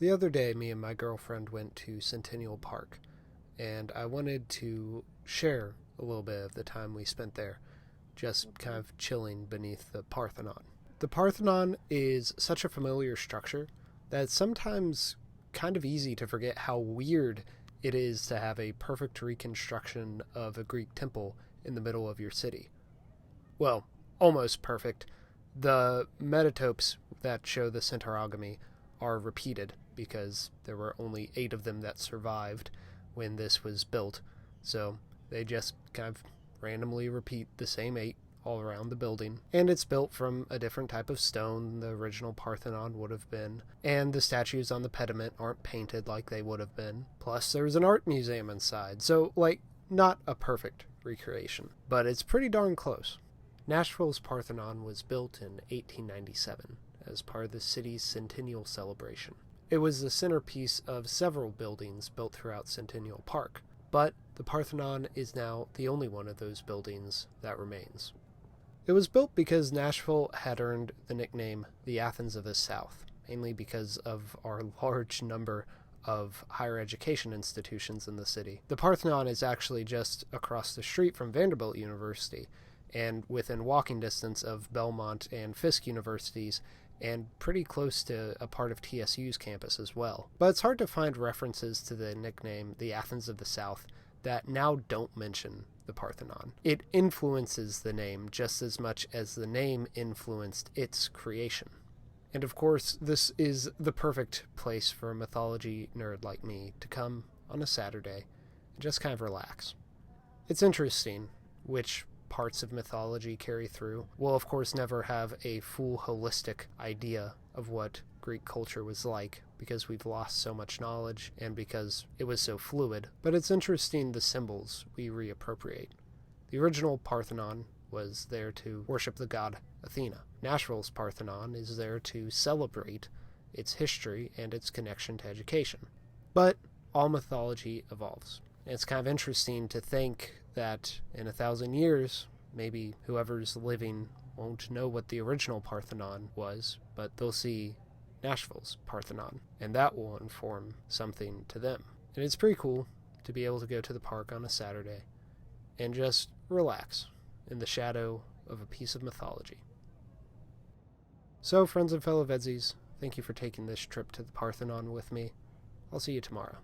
The other day, me and my girlfriend went to Centennial Park, and I wanted to share a little bit of the time we spent there, just kind of chilling beneath the Parthenon. The Parthenon is such a familiar structure that it's sometimes kind of easy to forget how weird it is to have a perfect reconstruction of a Greek temple in the middle of your city. Well, almost perfect. The metatopes that show the centaurogamy are repeated because there were only 8 of them that survived when this was built, so they just kind of randomly repeat the same 8 all around the building. And it's built from a different type of stone than the original Parthenon would have been, and the statues on the pediment aren't painted like they would have been. Plus there's an art museum inside, so not a perfect recreation, but it's pretty darn close. Nashville's Parthenon was built in 1897 as part of the city's centennial celebration. It was the centerpiece of several buildings built throughout Centennial Park, but the Parthenon is now the only one of those buildings that remains. It was built because Nashville had earned the nickname the Athens of the South, mainly because of our large number of higher education institutions in the city. The Parthenon is actually just across the street from Vanderbilt University, and within walking distance of Belmont and Fisk universities, and pretty close to a part of TSU's campus as well. But it's hard to find references to the nickname the Athens of the South that now don't mention the Parthenon. It influences the name just as much as the name influenced its creation. And of course, this is the perfect place for a mythology nerd like me to come on a Saturday and just kind of relax. It's interesting which parts of mythology carry through. We'll of course never have a full holistic idea of what Greek culture was like because we've lost so much knowledge and because it was so fluid, but it's interesting the symbols we reappropriate. The original Parthenon was there to worship the god Athena. Nashville's Parthenon is there to celebrate its history and its connection to education. But all mythology evolves. And it's kind of interesting to think that in 1,000 years, maybe whoever's living won't know what the original Parthenon was, but they'll see Nashville's Parthenon, and that will inform something to them. And it's pretty cool to be able to go to the park on a Saturday and just relax in the shadow of a piece of mythology. So, friends and fellow VEDSies, thank you for taking this trip to the Parthenon with me. I'll see you tomorrow.